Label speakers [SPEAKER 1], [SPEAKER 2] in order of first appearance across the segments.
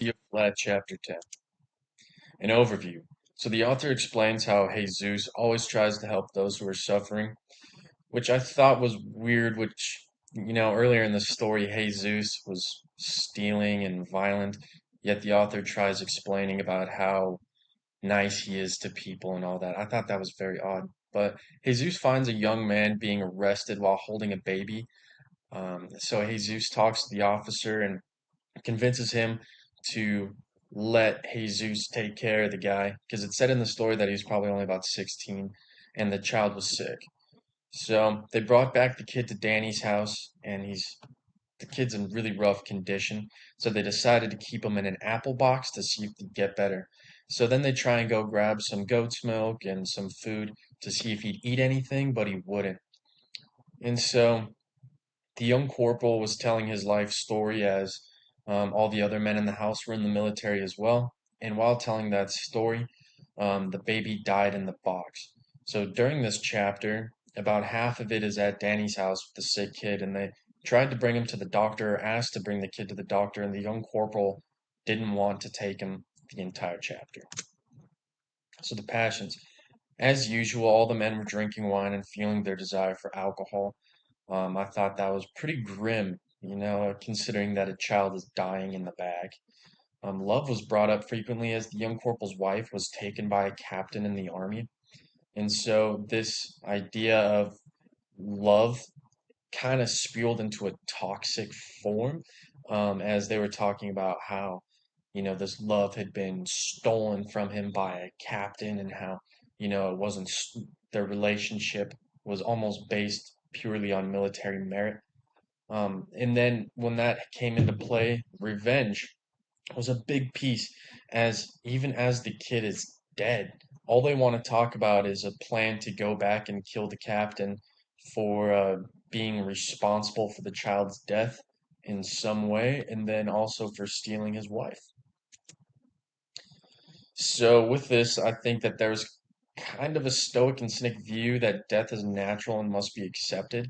[SPEAKER 1] Theophylact Chapter 10. An overview. So the author explains how Jesus always tries to help those who are suffering, which I thought was weird, earlier in the story, Jesus was stealing and violent, yet the author tries explaining about how nice he is to people and all that. I thought that was very odd. But Jesus finds a young man being arrested while holding a baby. So Jesus talks to the officer and convinces him to let Jesus take care of the guy because it said in the story that he was probably only about 16 and the child was sick. So they brought back the kid to Danny's house and the kid's in really rough condition. So they decided to keep him in an apple box to see if he'd get better. So then they try and go grab some goat's milk and some food to see if he'd eat anything, but he wouldn't. And so the young corporal was telling his life story as all the other men in the house were in the military as well. And while telling that story, the baby died in the box. So during this chapter, about half of it is at Danny's house with the sick kid, and they tried to bring him to the doctor, or asked to bring the kid to the doctor, and the young corporal didn't want to take him the entire chapter. So the passions. As usual, all the men were drinking wine and feeling their desire for alcohol. I thought that was pretty grim, considering that a child is dying in the bag. Love was brought up frequently as the young corporal's wife was taken by a captain in the army. And so this idea of love kind of spewed into a toxic form as they were talking about how, this love had been stolen from him by a captain and how, it wasn't, their relationship was almost based purely on military merit. And then when that came into play, revenge was a big piece as even as the kid is dead, all they want to talk about is a plan to go back and kill the captain for being responsible for the child's death in some way, and then also for stealing his wife. So with this, I think that there's kind of a stoic and cynic view that death is natural and must be accepted.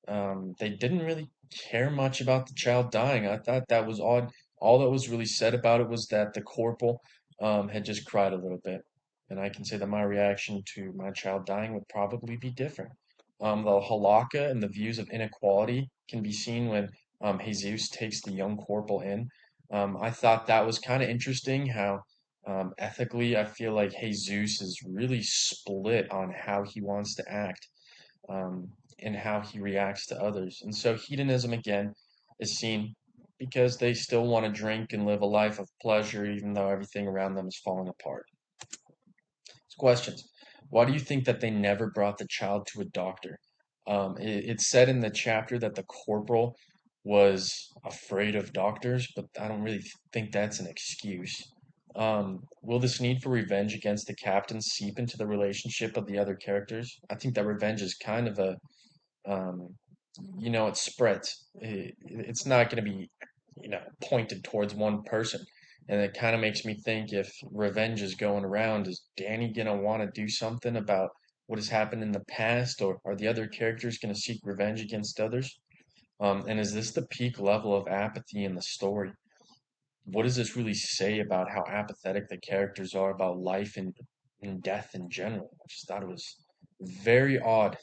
[SPEAKER 1] They didn't really care much about the child dying. I thought that was odd. All that was really said about it was that the corporal had just cried a little bit. And I can say that my reaction to my child dying would probably be different. The halakha and the views of inequality can be seen when Jesus takes the young corporal in. I thought that was kind of interesting how ethically I feel like Jesus is really split on how he wants to act um, and how he reacts to others. And so hedonism again is seen because they still want to drink and live a life of pleasure even though everything around them is falling apart. Questions. Why do you think that they never brought the child to a doctor? It's said in the chapter that the corporal was afraid of doctors, but I don't really think that's an excuse. Will this need for revenge against the captain seep into the relationship of the other characters? I think that revenge is kind of um, it spreads. It's not going to be, pointed towards one person. And it kind of makes me think if revenge is going around, is Danny going to want to do something about what has happened in the past, or are the other characters going to seek revenge against others? And is this the peak level of apathy in the story? What does this really say about how apathetic the characters are about life and death in general? I just thought it was very odd